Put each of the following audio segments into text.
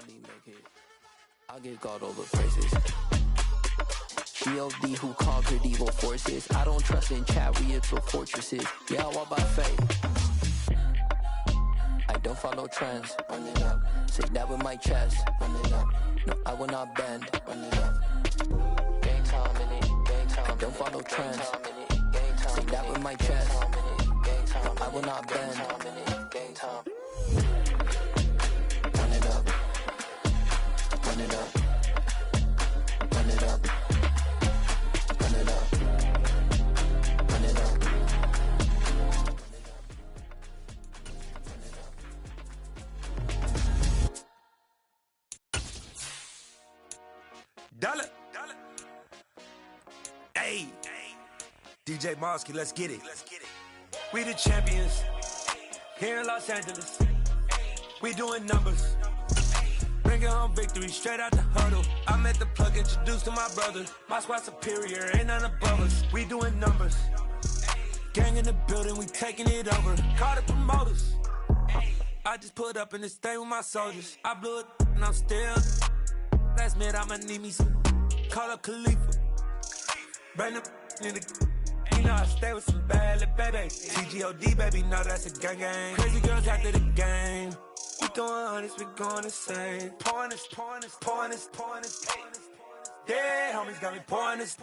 money make it. I give God all the praises. GLD who conquered evil forces. I don't trust in chariots or fortresses. Yeah, I walk by faith. I don't follow trends. Run it up. Say that with my chest. Run it up. No, I will not bend. Run it up. Gang time in it. Gang time. I don't follow trends. Say that with my chest. No, I will not bend. Gang time. Run it up. Run it up. Run it up. Run it up. Run it up. Dollar. Hey. DJ Mosky, let's get it. We the champions. Here in Los Angeles. We doing numbers. Bringing home victory straight out the huddle. I met the plug, introduced to my brother. My squad superior, ain't none above us. We doing numbers. Gang in the building, we taking it over. Call the promoters. I just put up in this thing with my soldiers. I blew it and I'm still. Last minute I'ma need me some. Call up Khalifa. Bring them in the. You know I stay with some bad little baby. TGOD baby, know that's a gang gang. Crazy girls after the game. We doing honest, we going insane. Pouring this. Yeah, homies got me pouring this.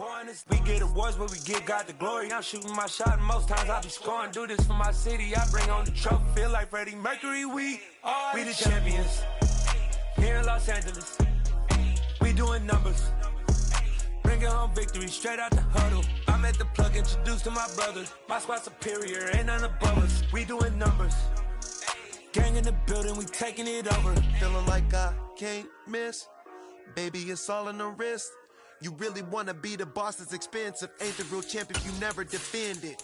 We get awards, but we give God the glory. I'm shooting my shot, and most times I be scoring. Do this for my city, I bring on the trophy. Feel like Freddie Mercury, we the champions. Here in Los Angeles, we doing numbers. Bringing home victory straight out the huddle. I met the plug, introduced to my brother. My squad superior, ain't none above us. We doing numbers. Gang in the building, we taking it over. Feeling like I can't miss. Baby, it's all in the wrist. You really wanna be the boss, it's expensive. Ain't the real champ if you never defend it.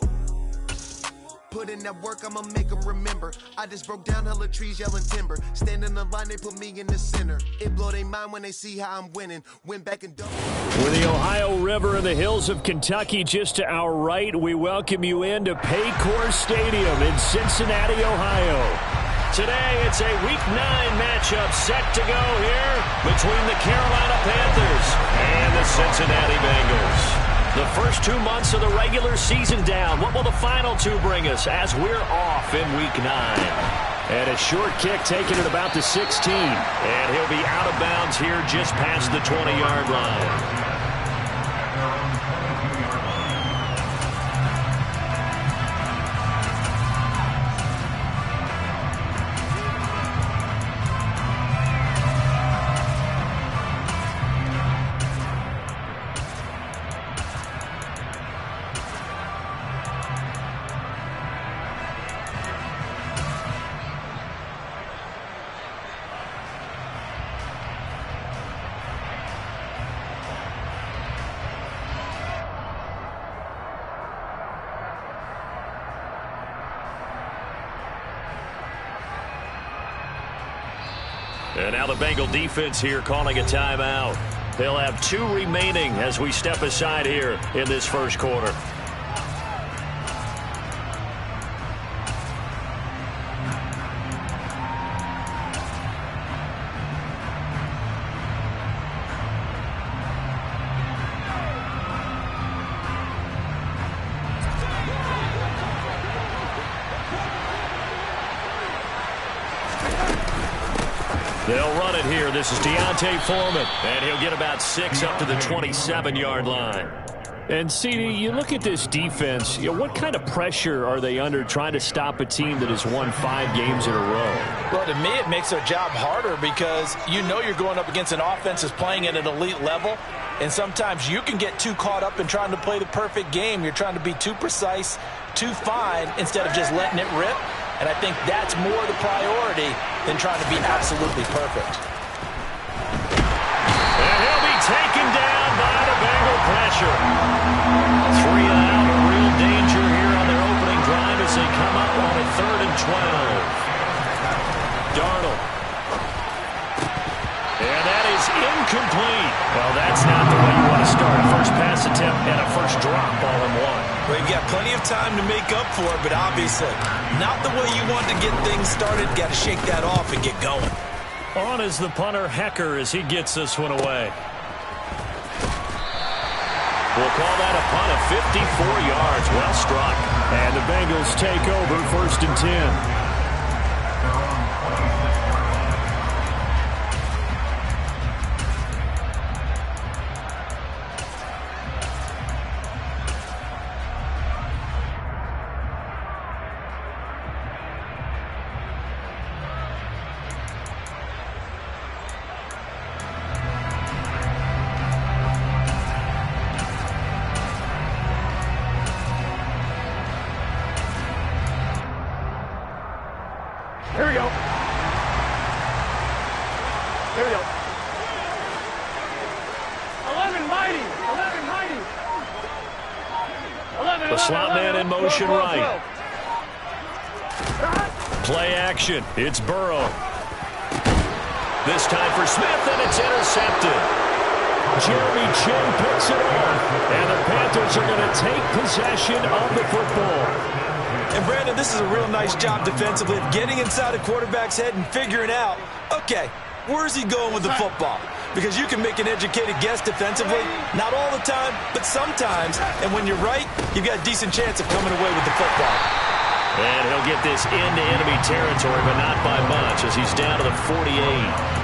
Put in that work, I'ma make them remember. I just broke down hella trees, yelling timber. Stand in the line, they put me in the center. It blow their mind when they see how I'm winning. Went back and double. With the Ohio River and the hills of Kentucky just to our right, we welcome you into Paycor Stadium in Cincinnati, Ohio. Today, it's a Week 9 matchup set to go here between the Carolina Panthers and the Cincinnati Bengals. The first 2 months of the regular season down. What will the final two bring us as we're off in Week 9? And a short kick taken at about the 16. And he'll be out of bounds here just past the 20-yard line. And now the Bengal defense here calling a timeout. They'll have 2 remaining as we step aside here in this first quarter. They'll run it here. This is Deontay Foreman, and he'll get about 6 up to the 27-yard line. And, CD, you look at this defense, what kind of pressure are they under trying to stop a team that has won 5 games in a row? Well, to me, it makes their job harder because you know you're going up against an offense that's playing at an elite level, and sometimes you can get too caught up in trying to play the perfect game. You're trying to be too precise, too fine, instead of just letting it rip. And I think that's more the priority than trying to be absolutely perfect. And he'll be taken down by the Bengal pressure. 3 out, a real danger here on their opening drive as they come up on a 3rd and 12. Darnold. And that is incomplete. Well, that's not the way you want to start. First pass attempt and a first drop all in one. Well, you've got plenty of time to make up for it, but obviously not the way you want to get things started. Got to shake that off and get going. On is the punter, Hecker, as he gets this one away. We'll call that a punt of 54 yards. Well struck. And the Bengals take over 1st and 10. Here we go. Here we go. 11 mighty. 11 mighty. 11, the slot man in motion 12, right. 12. Play action. It's Burrow. This time for Smith, and it's intercepted. Jeremy Chin picks it off, and the Panthers are going to take possession of the football. And, Brandon, this is a real nice job defensively of getting inside a quarterback's head and figuring out, okay, where's he going with the football? Because you can make an educated guess defensively, not all the time, but sometimes. And when you're right, you've got a decent chance of coming away with the football. And he'll get this into enemy territory, but not by much, as he's down to the 48.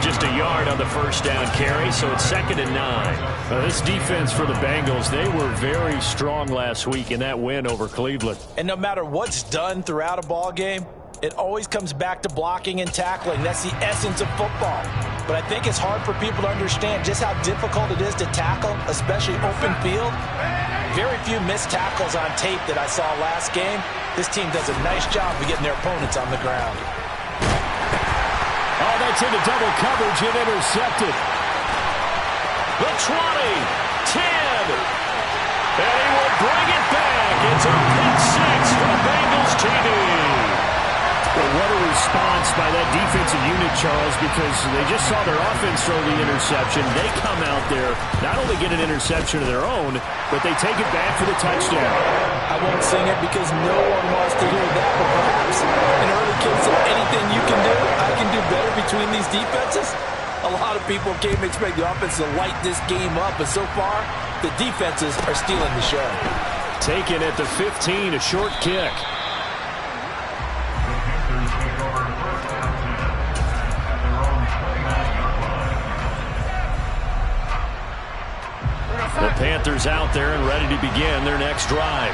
Just a yard on the first down carry, so it's 2nd and 9. This defense for the Bengals, they were very strong last week in that win over Cleveland. And no matter what's done throughout a ball game, it always comes back to blocking and tackling. That's the essence of football. But I think it's hard for people to understand just how difficult it is to tackle, especially open field. Very few missed tackles on tape that I saw last game. This team does a nice job of getting their opponents on the ground. Oh, that's into double coverage and intercepted. The 20, 10, and he will bring it back. It's a pick six for Bengals TD. Well, what a response by that defensive unit, Charles, because they just saw their offense throw the interception. They come out there, not only get an interception of their own, but they take it back for the touchdown. I won't sing it because no one wants to hear that, but perhaps an early case of anything you can do, I can do better between these defenses. A lot of people came to expect the offense to light this game up, but so far, the defenses are stealing the show. Taken at the 15, a short kick. The Panthers out there and ready to begin their next drive.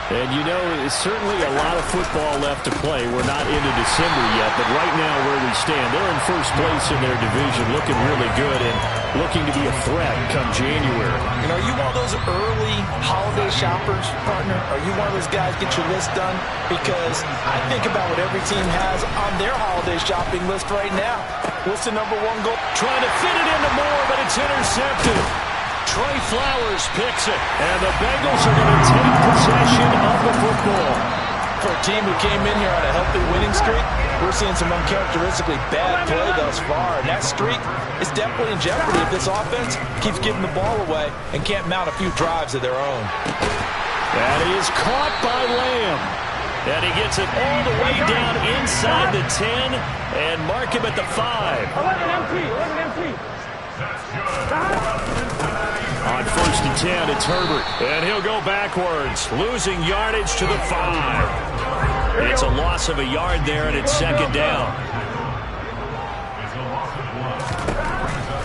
And you know, it's certainly a lot of football left to play. We're not into December yet, but right now where we stand, they're in first place in their division, looking really good and looking to be a threat come January. You know, are you one of those early holiday shoppers, partner? Are you one of those guys get your list done? Because I think about what every team has on their holiday shopping list right now. What's the #1 goal? Trying to fit it into Moore, but it's intercepted. Trey Flowers picks it, and the Bengals are going to take possession of the football. For a team who came in here on a healthy winning streak, we're seeing some uncharacteristically bad play thus far, and that streak is definitely in jeopardy if this offense keeps giving the ball away and can't mount a few drives of their own. That is caught by Lamb, and he gets it all the way down inside the 10 and mark him at the 5. 11 empty. 11 empty. On 1st and 10, it's Herbert, and he'll go backwards, losing yardage to the 5. It's a loss of a yard there, and it's 2nd down.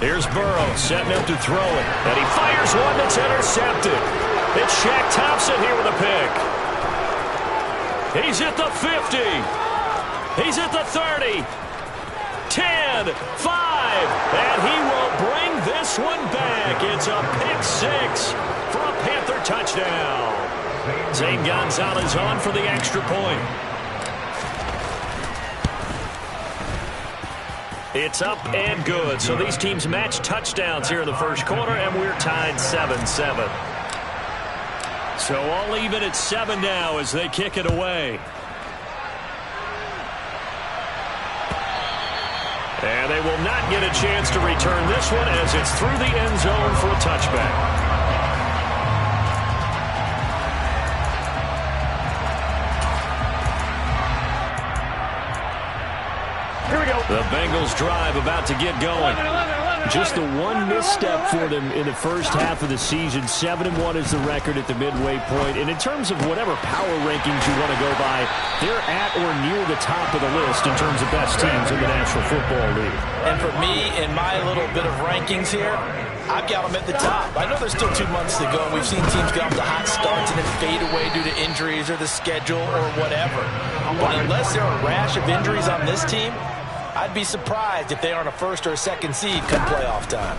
Here's Burrow setting up to throw it, and he fires one that's intercepted. It's Shaq Thompson here with a pick. He's at the 50. He's at the 30. 10, 5, and he will bring this one back. It's a pick six for a Panther touchdown. Zane Gonzalez on for the extra point. It's up and good. So these teams match touchdowns here in the first quarter, and we're tied 7-7. So all even at 7 now as they kick it away. And they will not get a chance to return this one as it's through the end zone for a touchback. Here we go. The Bengals drive about to get going. Just the one misstep for them in the first half of the season. 7-1 is the record at the midway point. And in terms of whatever power rankings you want to go by, they're at or near the top of the list in terms of best teams in the National Football League. And for me, in my little bit of rankings here, I've got them at the top. I know there's still 2 months to go. We've seen teams get off to hot starts and then fade away due to injuries or the schedule or whatever. But unless there are a rash of injuries on this team, I'd be surprised if they aren't a first or a second seed come playoff time.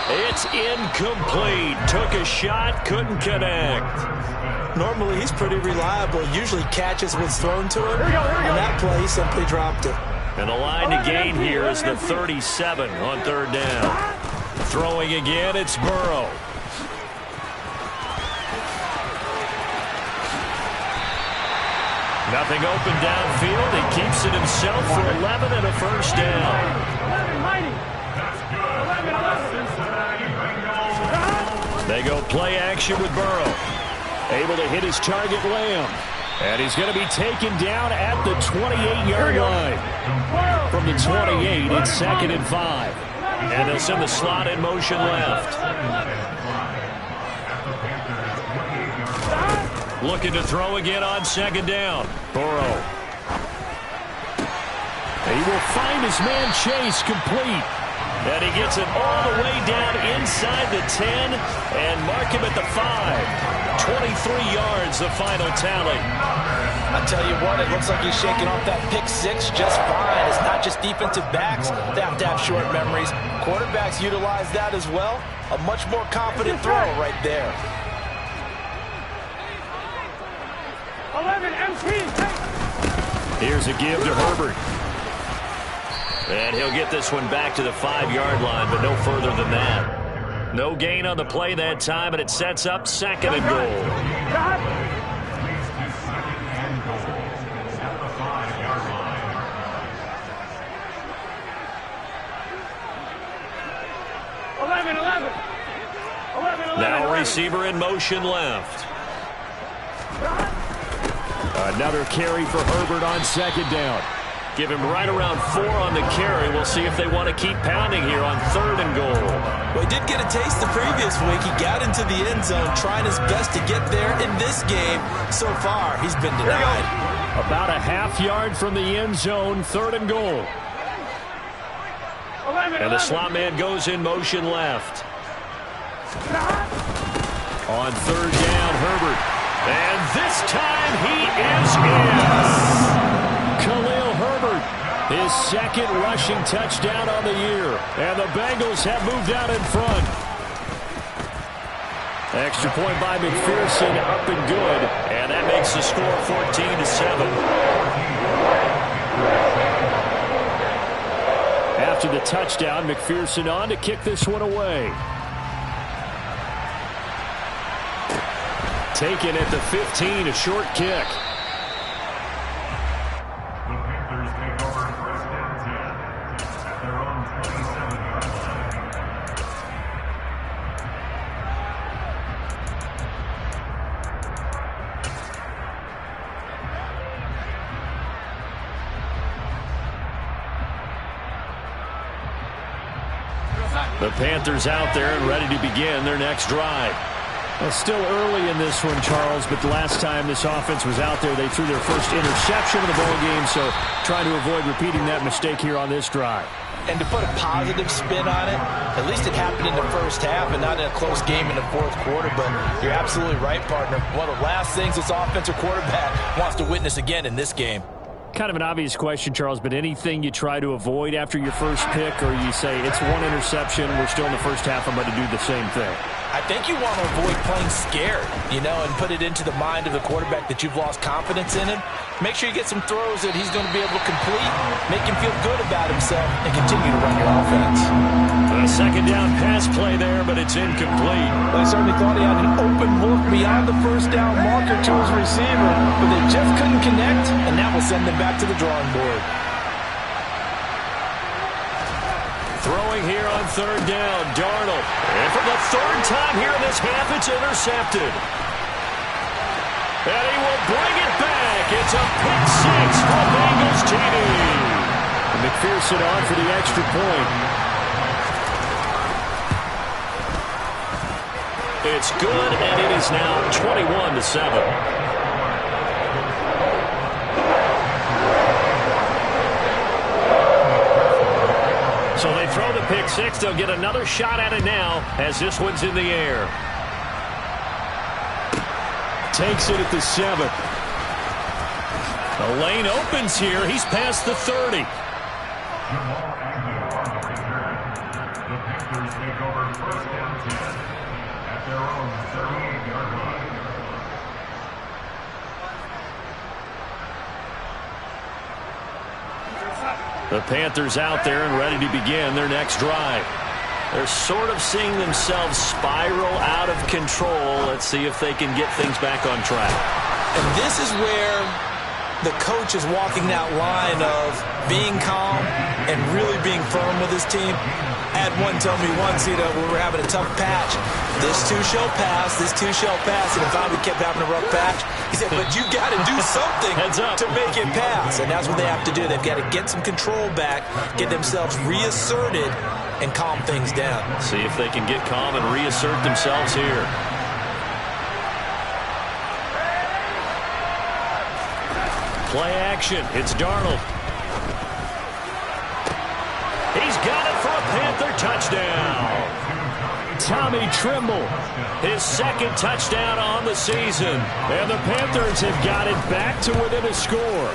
It's incomplete. Took a shot, couldn't connect. Normally, he's pretty reliable. Usually catches what's thrown to him. On that play, he simply dropped it. And the line to gain here is the 37 on third down. Throwing again, it's Burrow. Nothing open downfield. He keeps it himself for 11 and a first down. They go play action with Burrow. Able to hit his target, Lamb. And he's going to be taken down at the 28-yard line. From the 28, it's 2nd and 5. And they'll send the slot in motion left. Looking to throw again on 2nd down. Burrow. He will find his man Chase complete. And he gets it all the way down inside the 10 and mark him at the 5. 23 yards, the final tally. I tell you what, it looks like he's shaking off that pick 6 just fine. It's not just defensive backs that have to have short memories. Quarterbacks utilize that as well. A much more confident throw right there. 11 MP. Here's a give to Herbert. And he'll get this one back to the 5-yard line, but no further than that. No gain on the play that time, and it sets up 2nd and goal. 11. Now receiver in motion left. Another carry for Herbert on 2nd down. Give him right around 4 on the carry. We'll see if they want to keep pounding here on 3rd and goal. Well, he did get a taste the previous week. He got into the end zone, trying his best to get there in this game. So far, he's been denied. About a half-yard from the end zone, 3rd and goal. 11. And the slot man goes in motion left. On 3rd down, Herbert. And this time he is in. Khalil Herbert, his 2nd rushing touchdown on the year. And the Bengals have moved out in front. Extra point by McPherson, up and good. And that makes the score 14-7. After the touchdown, McPherson on to kick this one away. Taken at the 15, a short kick. The Panthers out there and ready to begin their next drive. Well, still early in this one, Charles, but the last time this offense was out there, they threw their first interception of the ball game, so trying to avoid repeating that mistake here on this drive. And to put a positive spin on it, at least it happened in the first half and not in a close game in the 4th quarter, but you're absolutely right, partner. One of the last things this offensive quarterback wants to witness again in this game. Kind of an obvious question, Charles, but anything you try to avoid after your first pick, or you say it's 1 interception, we're still in the first half, I'm going to do the same thing? I think you want to avoid playing scared, and put it into the mind of the quarterback that you've lost confidence in him. Make sure you get some throws that he's going to be able to complete, make him feel good about himself, and continue to run your offense. A 2nd down pass play there, but it's incomplete. Well, I certainly thought he had an open look beyond the first down marker to his receiver, but they just couldn't connect, and that will send them back to the drawing board. Throwing here on 3rd down, Darnold. And for the 3rd time here in this half, it's intercepted. And he will bring it back. it's a pick six for Bengals TD. And McPherson on for the extra point. It's good, and it is now 21-7. So they throw the pick six. They'll get another shot at it now as this one's in the air. Takes it at the 7. The lane opens here. He's past the 30. The Panthers out there and ready to begin their next drive. They're sort of seeing themselves spiral out of control. Let's see if they can get things back on track. And this is where the coach is walking that line of being calm and really being firm with his team. I had one tell me once, when we were having a tough patch, this too shall pass, this too shall pass. And if we kept having a rough patch, he said, but you got to do something to make it pass. And that's what they have to do. They've got to get some control back, get themselves reasserted, and calm things down. See if they can get calm and reassert themselves here. Play action. It's Darnold. He's got it for a Panther touchdown. Tommy Tremble, his second touchdown on the season. And the Panthers have got it back to within a score.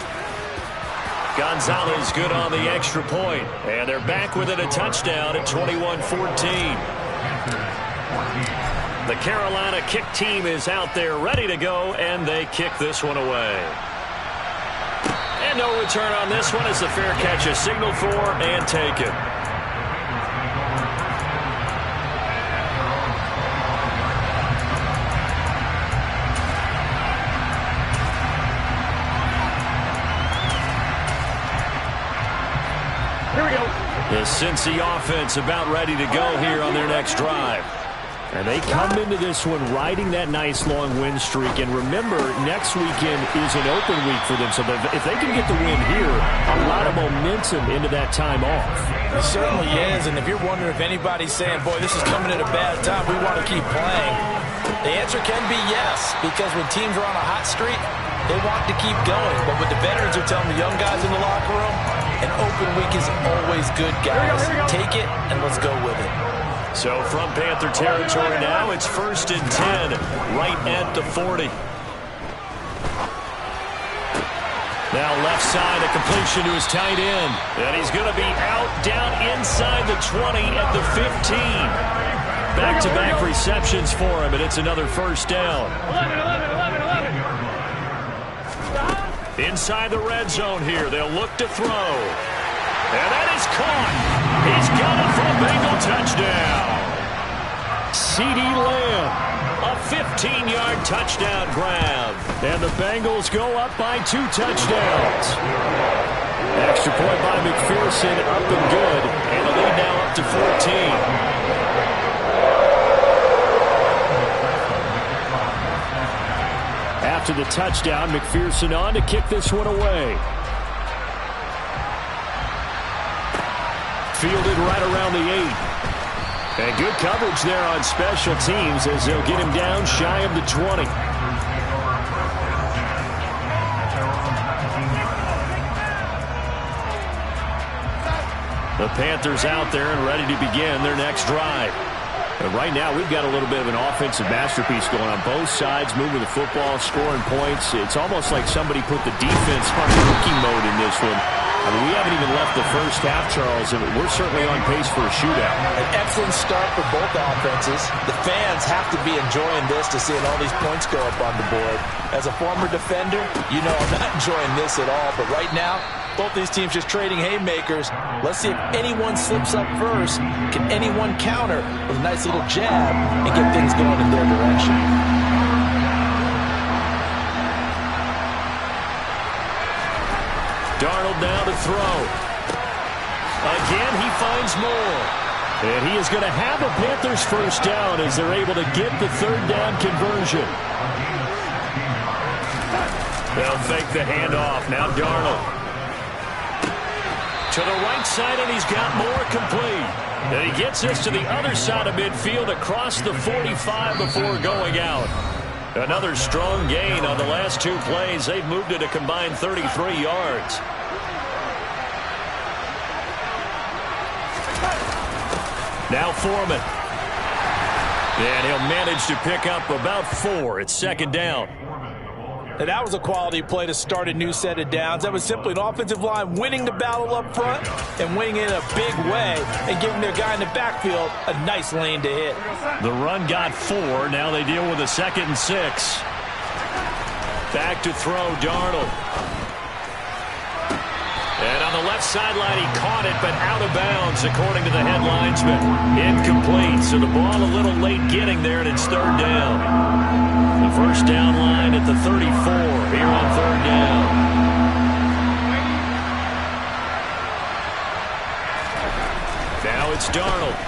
Gonzalez good on the extra point. And they're back within a touchdown at 21-14. The Carolina kick team is out there ready to go, and they kick this one away. And no return on this one as the fair catch is signaled for and taken. Here we go. The Cincy offense about ready to go here on their next drive. And they come into this one riding that nice long win streak. And remember, next weekend is an open week for them. So if they can get the win here, a lot of momentum into that time off. It certainly is. And if you're wondering if anybody's saying, boy, this is coming at a bad time, we want to keep playing, the answer can be yes. Because when teams are on a hot streak, they want to keep going. But what the veterans are telling the young guys in the locker room, an open week is always good, guys. Take it and let's go with it. So from Panther territory now, it's 1st and 10, right at the 40. Now left side, a completion to his tight end. And he's going to be out, down inside the 20 at the 15. Back-to-back receptions for him, and it's another first down. 11. Inside the red zone here, they'll look to throw. And that is caught. He's got it for a Bengal touchdown. CeeDee Lamb, a 15-yard touchdown grab. And the Bengals go up by 2 touchdowns. Extra point by McPherson, up and good. And the lead now up to 14. After the touchdown, McPherson on to kick this one away. Fielded right around the 8. And good coverage there on special teams as they'll get him down shy of the 20. The Panthers out there and ready to begin their next drive. And right now, we've got a little bit of an offensive masterpiece going on both sides, moving the football, scoring points. It's almost like somebody put the defense on rookie mode in this one. I mean, we haven't even left the first half, Charles, and we're certainly on pace for a shootout. An excellent start for both offenses. The fans have to be enjoying this to seeing all these points go up on the board. As a former defender, you know I'm not enjoying this at all. But right now, both these teams just trading haymakers. Let's see if anyone slips up first. Can anyone counter with a nice little jab and get things going in their direction? Darnold now to throw. Again, he finds more. And he is going to have a Panthers first down as they're able to get the third down conversion. They'll fake the handoff. Now Darnold. To the right side, and he's got more complete. And he gets this to the other side of midfield across the 45 before going out. Another strong gain on the last two plays. They've moved it a combined 33 yards. Now Foreman. And he'll manage to pick up about 4. It's second down. And that was a quality play to start a new set of downs. That was simply an offensive line winning the battle up front and winning it in a big way and giving their guy in the backfield a nice lane to hit. The run got 4. Now they deal with a 2nd and 6. Back to throw, Darnold. And on the left sideline, he caught it, but out of bounds, according to the head linesman. Incomplete, so the ball a little late getting there, and it's third down. The first down line at the 34 here on third down. Now it's Darnold.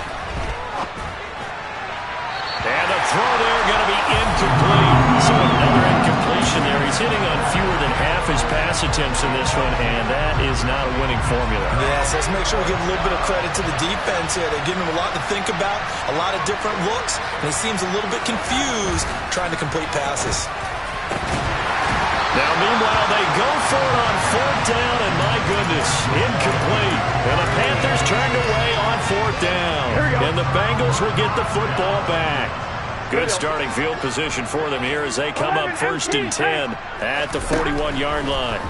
And the throw there going to be incomplete. So another incompletion there. He's hitting on fewer than half his pass attempts in this one, and that is not a winning formula. Yes, let's make sure we give a little bit of credit to the defense here. They're giving him a lot to think about, a lot of different looks, and he seems a little bit confused trying to complete passes. Now, meanwhile, they go for it on fourth down, and my goodness, incomplete. And the Panthers turned away on fourth down. And the Bengals will get the football back. Good starting field position for them here as they come up first and 10 at the 41-yard line.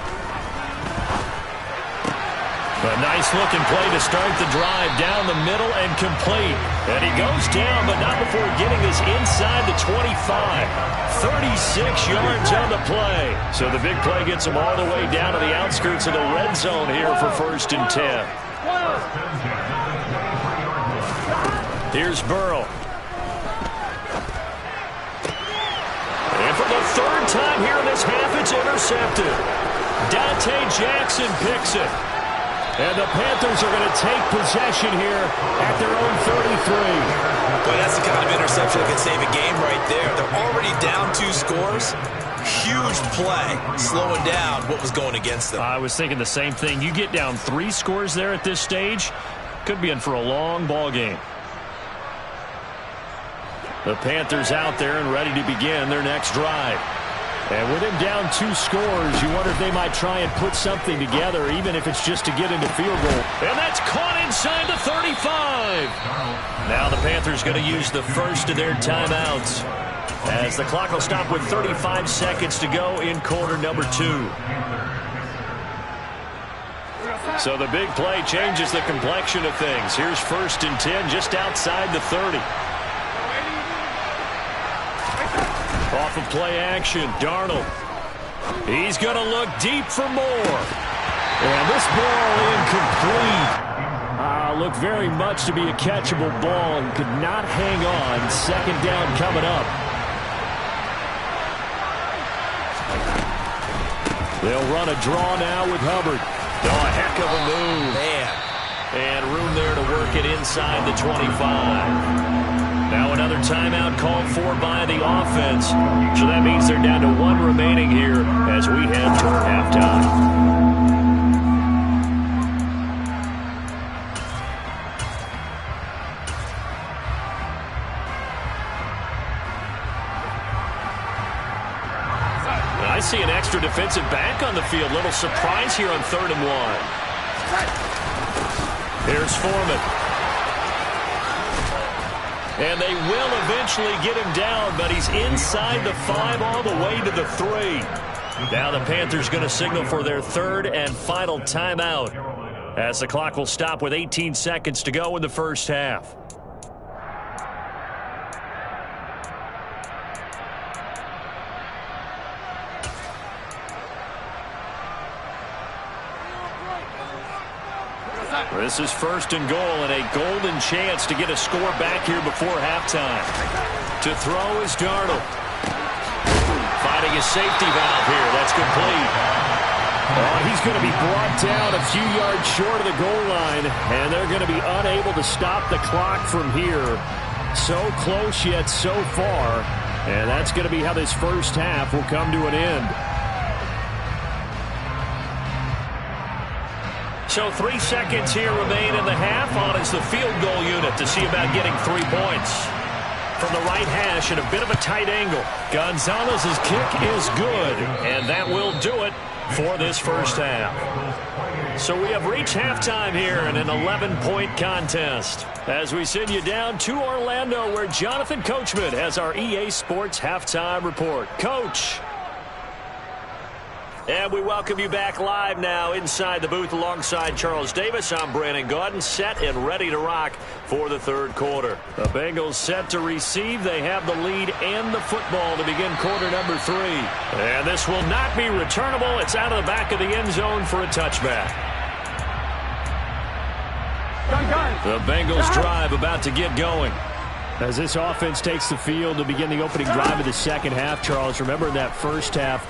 A nice-looking play to start the drive down the middle and complete. And he goes down, but not before getting this inside the 25. 36 yards on the play. So the big play gets him all the way down to the outskirts of the red zone here for first and 10. Here's Burrow. And for the third time here in this half, it's intercepted. Dante Jackson picks it. And the Panthers are going to take possession here at their own 33. Boy, that's the kind of interception that can save a game right there. They're already down 2 scores. Huge play, slowing down what was going against them. I was thinking the same thing. You get down 3 scores there at this stage, could be in for a long ball game. The Panthers out there and ready to begin their next drive. And with him down 2 scores, you wonder if they might try and put something together, even if it's just to get into field goal. And that's caught inside the 35. Now the Panthers going to use the first of their timeouts, as the clock will stop with 35 seconds to go in quarter number 2. So the big play changes the complexion of things. Here's first and 10 just outside the 30. Off of play action, Darnold. He's going to look deep for more. And this ball incomplete. Looked very much to be a catchable ball and could not hang on. Second down coming up. They'll run a draw now with Hubbard. Oh, a heck of a move. Man. And room there to work it inside the 25. Now another timeout called for by the offense. So that means they're down to 1 remaining here as we head toward halftime. I see an extra defensive back on the field. Little surprise here on 3rd and 1. Here's Foreman. And they will eventually get him down, but he's inside the 5 all the way to the 3. Now the Panthers going to signal for their 3rd and final timeout, as the clock will stop with 18 seconds to go in the first half. This is first and goal and a golden chance to get a score back here before halftime. To throw is Darnold. Finding a safety valve here. That's complete. He's going to be brought down a few yards short of the goal line, and they're going to be unable to stop the clock from here. So close yet so far, and that's going to be how this first half will come to an end. So 3 seconds here remain in the half. On is the field goal unit to see about getting 3 points. From the right hash at a bit of a tight angle. Gonzalez's kick is good, and that will do it for this first half. So we have reached halftime here in an 11-point contest. As we send you down to Orlando, where Jonathan Coachman has our EA Sports Halftime Report. Coach. And we welcome you back live now inside the booth alongside Charles Davis. I'm Brandon Gaudin, set and ready to rock for the third quarter. The Bengals set to receive. They have the lead and the football to begin quarter number 3. And this will not be returnable. It's out of the back of the end zone for a touchback. The Bengals drive about to get going. As this offense takes the field to begin the opening drive of the second half, Charles, remember in that first half,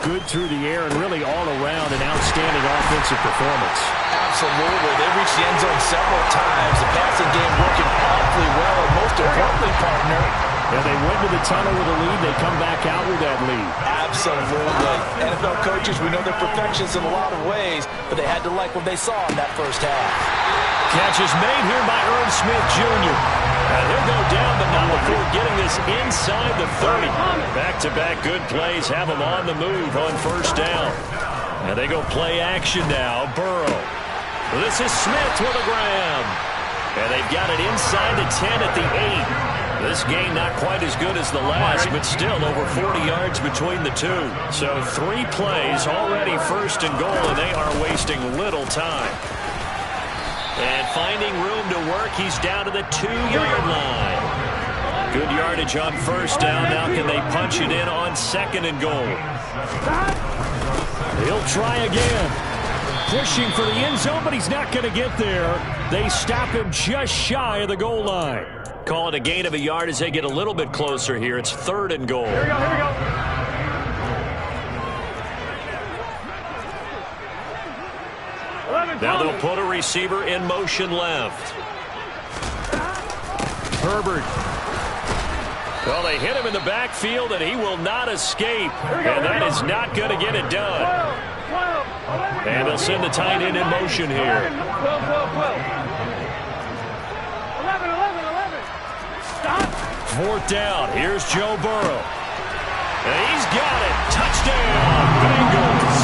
good through the air and really all around an outstanding offensive performance. Absolutely. They reached the end zone several times. The passing game working awfully well. And most importantly, partner, and they went to the tunnel with a lead. They come back out with that lead. Absolutely. NFL coaches, we know they're perfectionists in a lot of ways, but they had to like what they saw in that first half. Catch is made here by Irv Smith Jr. And he'll go down, but not before getting this inside the 30. Back-to-back good plays have him on the move on first down. And they go play action now. Burrow. This is Smith with a grab. And they've got it inside the 10 at the 8. This game not quite as good as the last, but still over 40 yards between the two. So 3 plays already first and goal, and they are wasting little time. And finding room to work, he's down to the 2-yard line. Good yardage on first down. Now can they punch it in on second and goal? He'll try again. Pushing for the end zone, but he's not going to get there. They stop him just shy of the goal line. Call it a gain of a yard as they get a little bit closer here. It's third and goal. Here we go, here we go. Now they'll put a receiver in motion left. Herbert. Well, they hit him in the backfield, and he will not escape. And that is not going to get it done. And they'll send the tight end in motion here. 11. Stop. Fourth down. Here's Joe Burrow. And he's got it. Touchdown, Bengals.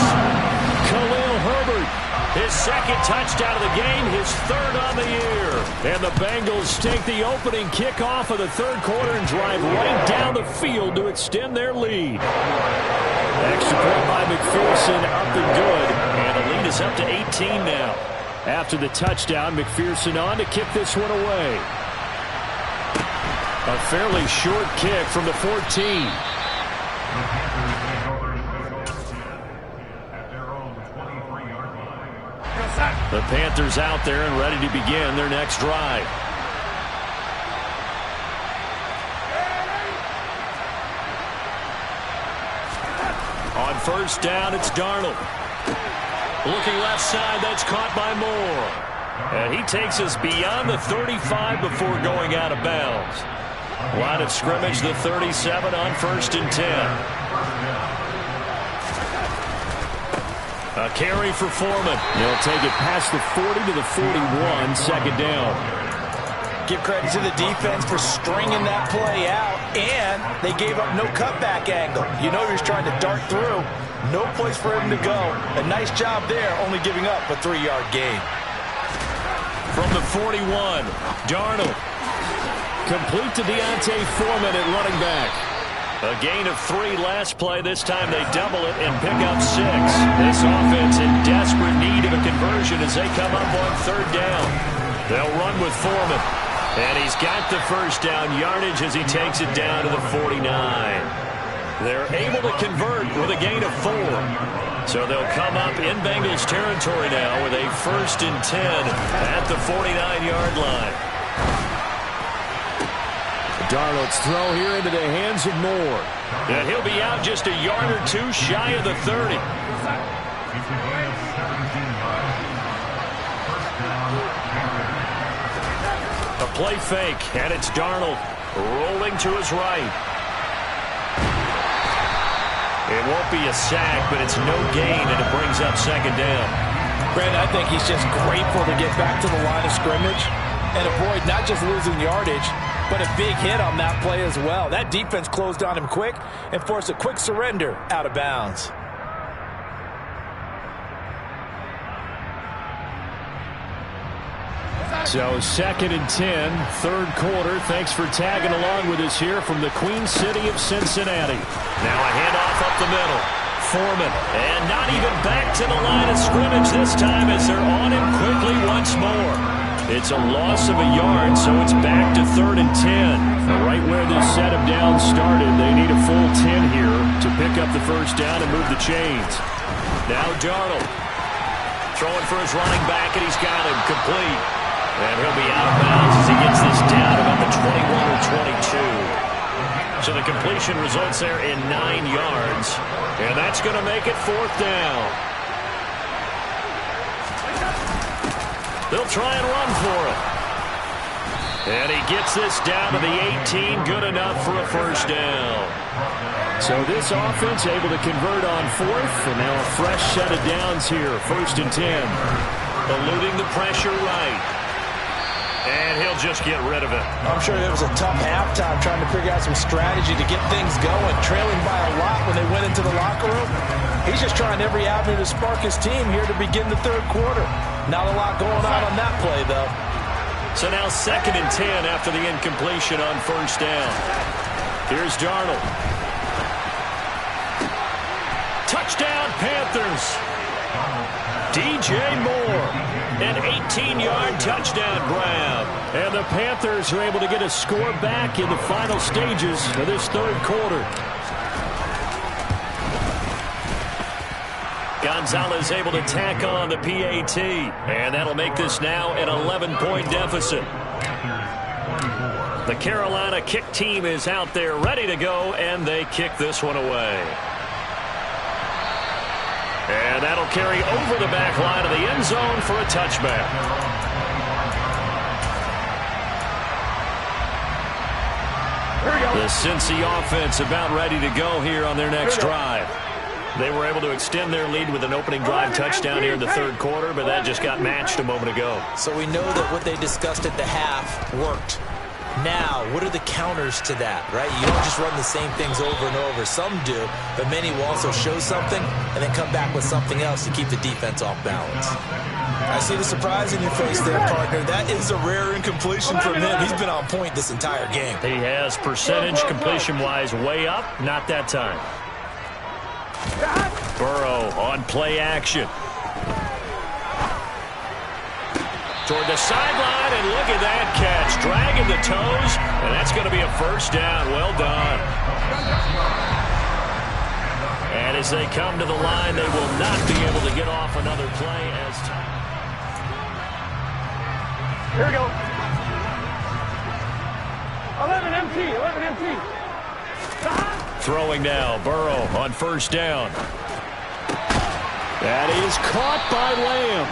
Khalil Herbert. His second touchdown of the game, his third on the year. And the Bengals take the opening kickoff of the third quarter and drive right down the field to extend their lead. Extra point by McPherson, up and good. And the lead is up to 18 now. After the touchdown, McPherson on to kick this one away. A fairly short kick from the 14. The Panthers out there and ready to begin their next drive. On first down, it's Darnold. Looking left side, that's caught by Moore. And he takes us beyond the 35 before going out of bounds. Line of scrimmage, the 37 on first and 10. A carry for Foreman. They'll take it past the 40 to the 41, second down. Give credit to the defense for stringing that play out, and they gave up no cutback angle. You know he was trying to dart through. No place for him to go. A nice job there, only giving up a 3-yard gain. From the 41, Darnold. Complete to Deontay Foreman at running back. A gain of 3 last play. This time they double it and pick up 6. This offense in desperate need of a conversion as they come up on third down. They'll run with Foreman. And he's got the first down yardage as he takes it down to the 49. They're able to convert with a gain of 4. So they'll come up in Bengals territory now with a first and 10 at the 49-yard line. Darnold's throw here into the hands of Moore. And he'll be out just a yard or 2 shy of the 30. A play fake, and it's Darnold rolling to his right. It won't be a sack, but it's no gain, and it brings up second down. Brandon, I think he's just grateful to get back to the line of scrimmage and avoid not just losing yardage, but a big hit on that play as well. That defense closed on him quick and forced a quick surrender out of bounds. So 2nd and 10, third quarter. Thanks for tagging along with us here from the Queen City of Cincinnati. Now a handoff up the middle. Foreman, and not even back to the line of scrimmage this time as they're on him quickly once more. It's a loss of a yard, so it's back to 3rd and 10. Right where this set of downs started, they need a full 10 here to pick up the first down and move the chains. Now Darnold throwing for his running back, and he's got him complete. And he'll be out of bounds as he gets this down about the 21 or 22. So the completion results there in 9 yards. And that's going to make it 4th down. They'll try and run for it. And he gets this down to the 18. Good enough for a first down. So this offense able to convert on 4th. And now a fresh set of downs here. 1st and 10. Eluding the pressure right. And he'll just get rid of it. I'm sure it was a tough halftime trying to figure out some strategy to get things going. Trailing by a lot when they went into the locker room. He's just trying every avenue to spark his team here to begin the third quarter. Not a lot going on that play, though. So now 2nd and 10 after the incompletion on first down. Here's Darnold. Touchdown, Panthers. DJ Moore. An 18-yard touchdown grab. And the Panthers are able to get a score back in the final stages of this third quarter. Gonzalez able to tack on the PAT. And that'll make this now an 11-point deficit. The Carolina kick team is out there ready to go, and they kick this one away. And that'll carry over the back line of the end zone for a touchback. The Cincy offense about ready to go here on their next drive. They were able to extend their lead with an opening drive touchdown here in the third quarter, but that just got matched a moment ago. So we know that what they discussed at the half worked. Now, what are the counters to that, right? You don't just run the same things over and over. Some do, but many will also show something and then come back with something else to keep the defense off balance. I see the surprise in your face there, partner. That is a rare incompletion from him. He's been on point this entire game. He has percentage completion-wise way up. Not that time. Burrow on play action. Toward the sideline, and look at that catch. Dragging the toes, and that's going to be a first down. Well done. And as they come to the line, they will not be able to get off another play as time. Here we go. 11 empty, 11 empty. Throwing now, Burrow on first down. That is caught by Lamb.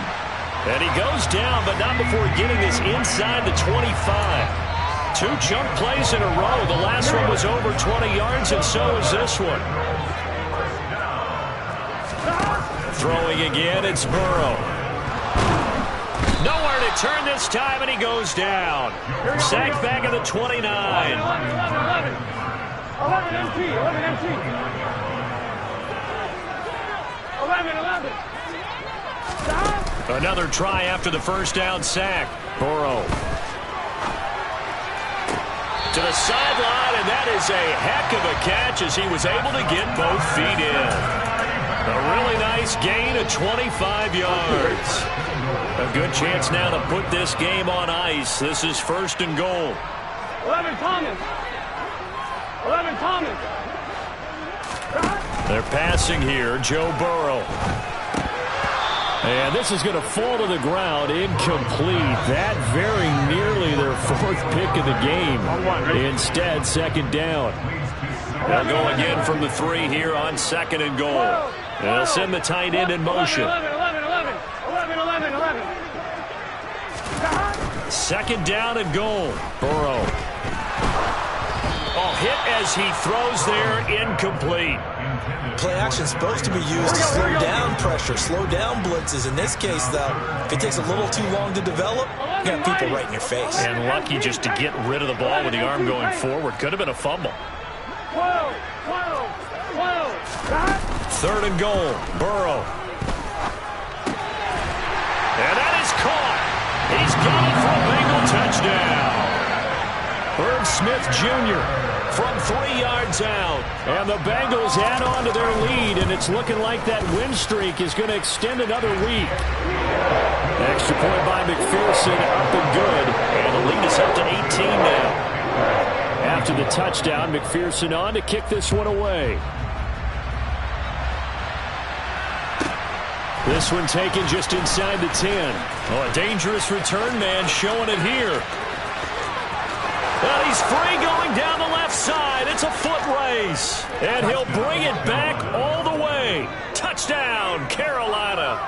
And he goes down, but not before getting this inside the 25. 2 chunk plays in a row. The last one was over 20 yards, and so is this one. Throwing again, it's Burrow. Nowhere to turn this time, and he goes down. Sacked back at the 29. 11 empty, 11 empty. 11. Another try after the first down sack. Burrow. To the sideline, and that is a heck of a catch as he was able to get both feet in. A really nice gain of 25 yards. A good chance now to put this game on ice. This is 1st and goal. 11 Thomas. 11 Thomas. They're passing here. Joe Burrow. And this is going to fall to the ground, incomplete. That very nearly their 4th pick of the game. Instead, 2nd down. They'll go again from the 3 here on 2nd and goal. And they'll send the tight end in motion. 11. 2nd down and goal. Burrow. Oh, hit as he throws there, incomplete. Play action is supposed to be used to slow down pressure, slow down blitzes. In this case, though, if it takes a little too long to develop, you got people right in your face. And lucky just to get rid of the ball with the arm going forward. Could have been a fumble. 12. 3rd and goal. Burrow. And that is caught. He's got it for a Bengal touchdown. Herb Smith Jr. from 3 yards out. And the Bengals add on to their lead, and it's looking like that win streak is going to extend another week. Extra point by McPherson, up and good. And the lead is up to 18 now. After the touchdown, McPherson on to kick this one away. This one taken just inside the 10. Oh, a dangerous return man showing it here. And he's free going down the left side. It's a foot race. And he'll bring it back all the way. Touchdown, Carolina.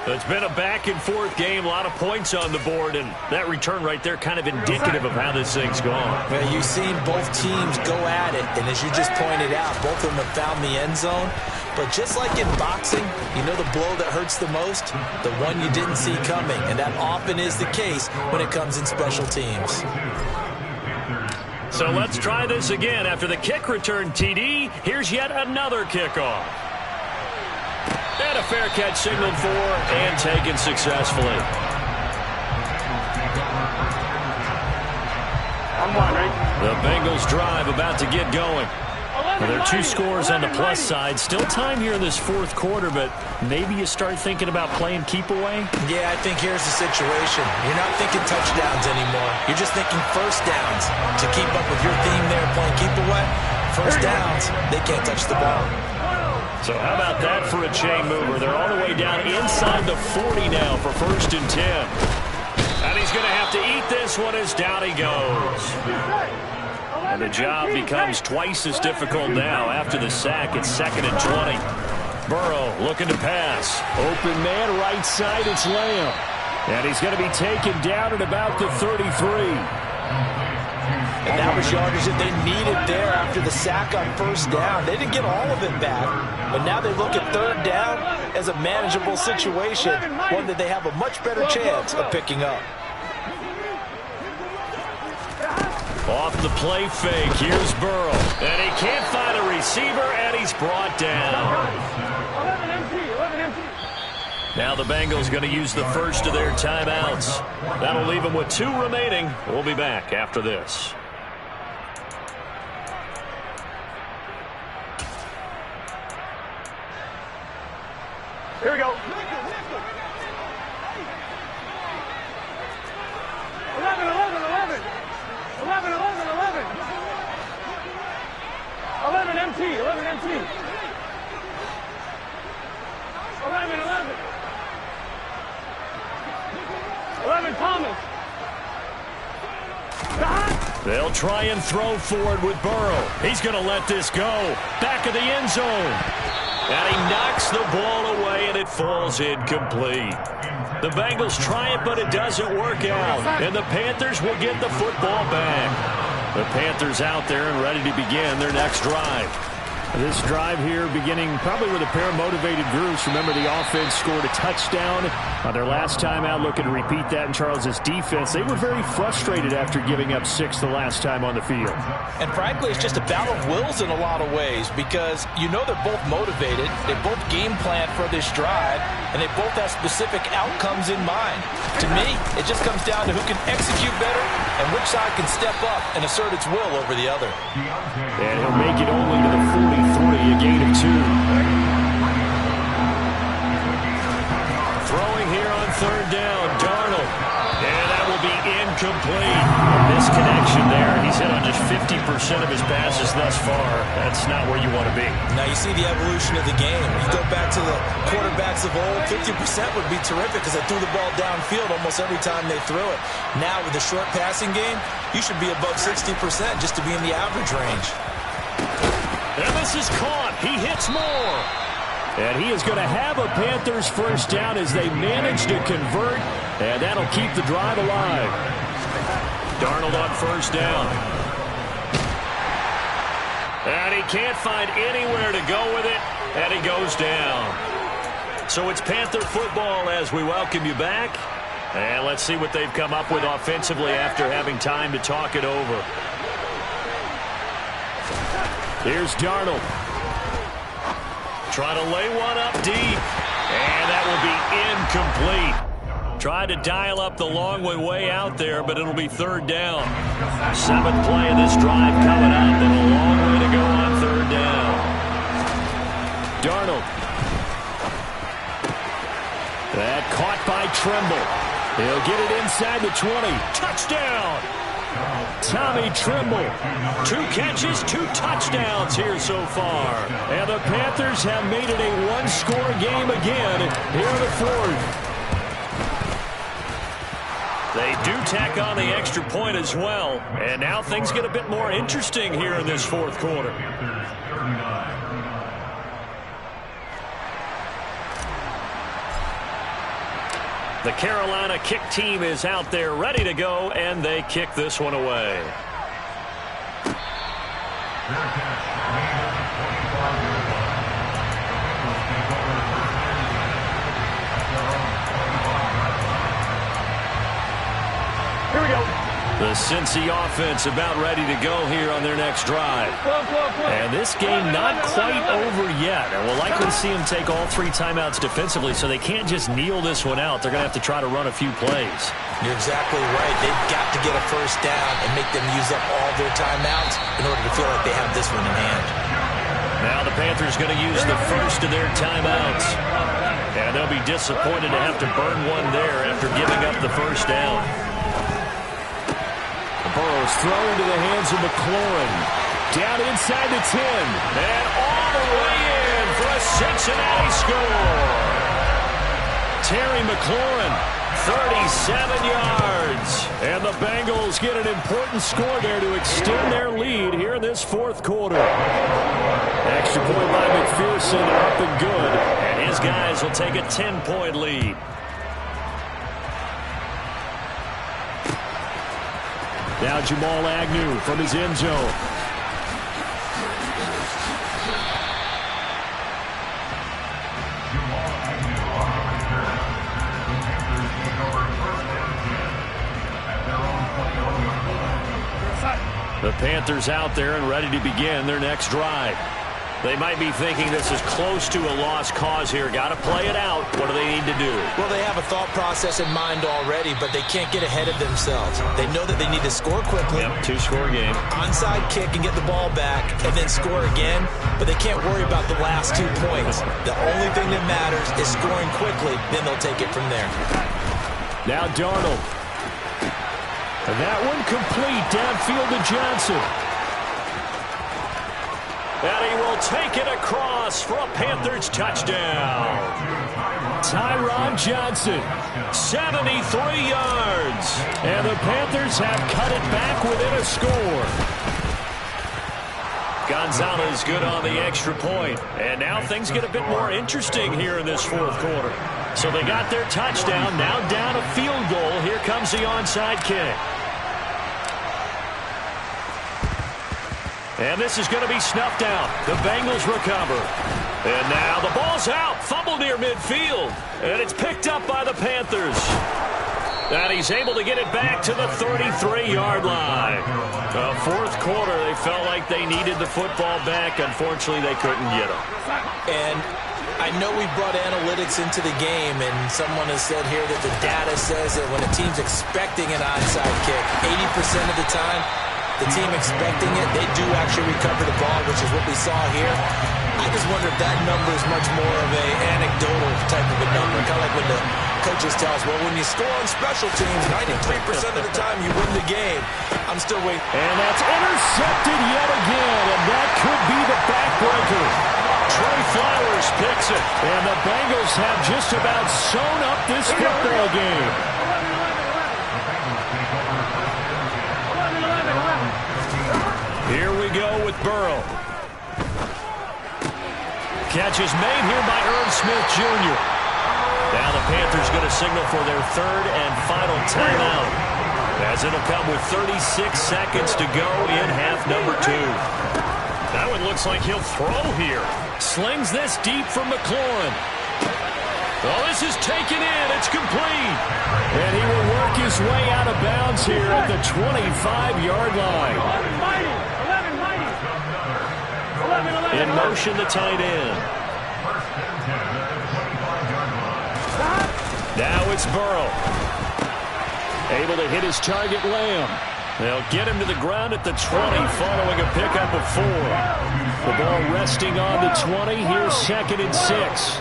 It's been a back-and-forth game, a lot of points on the board, and that return right there kind of indicative of how this thing's gone. Well, you've seen both teams go at it, and as you just pointed out, both of them have found the end zone. But just like in boxing, you know the blow that hurts the most? The one you didn't see coming, and that often is the case when it comes in special teams. So let's try this again. After the kick return TD, here's yet another kickoff. And a fair catch signaled for and taken successfully. The Bengals drive about to get going. Well, there are 2 scores on the plus side. Still time here in this 4th quarter, but maybe you start thinking about playing keep away? Yeah, I think here's the situation. You're not thinking touchdowns anymore. You're just thinking first downs. To keep up with your theme there, playing keep away, first downs, they can't touch the ball. So how about that for a chain mover? They're all the way down inside the 40 now for 1st and 10. And he's going to have to eat this one as down he goes. And the job becomes twice as difficult now after the sack. It's 2nd and 20. Burrow looking to pass. Open man, right side, it's Lamb. And he's going to be taken down at about the 33. And that was yardage that they needed there after the sack on 1st down. They didn't get all of it back, but now they look at 3rd down as a manageable situation, one that they have a much better chance of picking up. Off the play fake, here's Burrow. And he can't find a receiver, and he's brought down. 11 empty. Now the Bengals going to use the first of their timeouts. That'll leave them with 2 remaining. We'll be back after this. Here we go. 11. 11 MT. 11 Thomas. They'll try and throw forward with Burrow. He's going to let this go. Back of the end zone. And he knocks the ball away, and it falls incomplete. The Bengals try it, but it doesn't work out. And the Panthers will get the football back. The Panthers out there and ready to begin their next drive. This drive here beginning probably with a pair of motivated groups. Remember, the offense scored a touchdown on their last time out. Looking to repeat that in Charles's defense. They were very frustrated after giving up 6 the last time on the field. And frankly, it's just a battle of wills in a lot of ways because you know they're both motivated. They both game plan for this drive, and they both have specific outcomes in mind. To me, it just comes down to who can execute better and which side can step up and assert its will over the other. And he'll make it only to the 43, a gain of 2. Throwing here on 3rd down, Darnold. And that will be incomplete. This connection there, he's hit on just 50% of his passes thus far. That's not where you want to be. Now you see the evolution of the game. You go back to the quarterbacks of old, 50% would be terrific because they threw the ball downfield almost every time they threw it. Now with the short passing game, you should be above 60% just to be in the average range. And this is caught. He hits more. And he is going to have a Panthers first down as they manage to convert. And that'll keep the drive alive. Darnold on 1st down. And he can't find anywhere to go with it, and he goes down. So it's Panther football as we welcome you back. And let's see what they've come up with offensively after having time to talk it over. Here's Darnold. Try to lay one up deep. And that will be incomplete. Tried to dial up the long way out there, but it'll be third down. 7th play of this drive coming up, and a long way to go on third down. Darnold. That caught by Trimble. He'll get it inside the 20. Touchdown! Tommy Trimble. 2 catches, 2 touchdowns here so far. And the Panthers have made it a one-score game again here in the 4th. They do tack on the extra point as well. And now things get a bit more interesting here in this 4th quarter. The Carolina kick team is out there ready to go, and they kick this one away. Here we go. The Cincy offense about ready to go here on their next drive. And this game not quite over yet. And we'll likely see them take all 3 timeouts defensively, so they can't just kneel this one out. They're going to have to try to run a few plays. You're exactly right. They've got to get a first down and make them use up all their timeouts in order to feel like they have this one in hand. Now the Panthers going to use the first of their timeouts. And they'll be disappointed to have to burn one there after giving up the first down. Burrow's thrown into the hands of McLaurin. Down inside the 10. And all the way in for a Cincinnati score. Terry McLaurin, 37 yards. And the Bengals get an important score there to extend their lead here in this 4th quarter. Extra point by McPherson, up and good. And his guys will take a 10-point lead. Now Jamal Agnew from his end zone. The Panthers out there and ready to begin their next drive. They might be thinking this is close to a lost cause here. Got to play it out. What do they need to do? Well, they have a thought process in mind already, but they can't get ahead of themselves. They know that they need to score quickly. Yep, 2-score game. Onside kick and get the ball back and then score again, but they can't worry about the last 2 points. The only thing that matters is scoring quickly, then they'll take it from there. Now Darnold. And that one complete downfield to Johnson. And he will take it across for a Panthers touchdown. Tyron Johnson, 73 yards. And the Panthers have cut it back within a score. Gonzalez good on the extra point. And now things get a bit more interesting here in this 4th quarter. So they got their touchdown, now down a field goal. Here comes the onside kick. And this is going to be snuffed out. The Bengals recover. And now the ball's out. Fumble near midfield. And it's picked up by the Panthers. And he's able to get it back to the 33-yard line. The 4th quarter, they felt like they needed the football back. Unfortunately, they couldn't get it. And I know we brought analytics into the game, and someone has said here that the data says that when a team's expecting an onside kick, 80% of the time, the team expecting it, they do actually recover the ball, which is what we saw here. I just wonder if that number is much more of an anecdotal type of a number, kind of like when the coaches tell us, well, when you score on special teams, 93% of the time you win the game. I'm still waiting. And that's intercepted yet again, and that could be the backbreaker. Trey Flowers picks it, and the Bengals have just about sewn up this football game. Here we go with Burrow. Catch is made here by Irv Smith Jr. Now the Panthers going to signal for their 3rd and final timeout, as it'll come with 36 seconds to go in half number 2. That one looks like he'll throw here. Slings this deep from McLaurin. Well, this is taken in. It's complete. And he will work his way out of bounds here at the 25-yard line. 11. In motion, the tight end. Now it's Burrow. Able to hit his target, Lamb. They'll get him to the ground at the 20 following a pickup of 4. The ball resting on the 20. Here's 2nd and 6.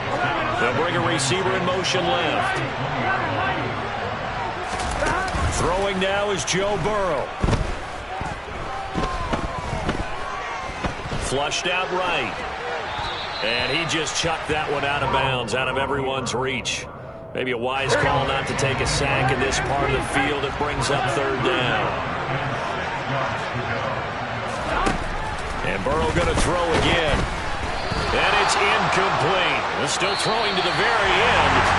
They'll bring a receiver in motion left. Throwing now is Joe Burrow. Flushed out right. And he just chucked that one out of bounds, out of everyone's reach. Maybe a wise call not to take a sack in this part of the field. It brings up 3rd down. And Burrow going to throw again. And it's incomplete. They're still throwing to the very end.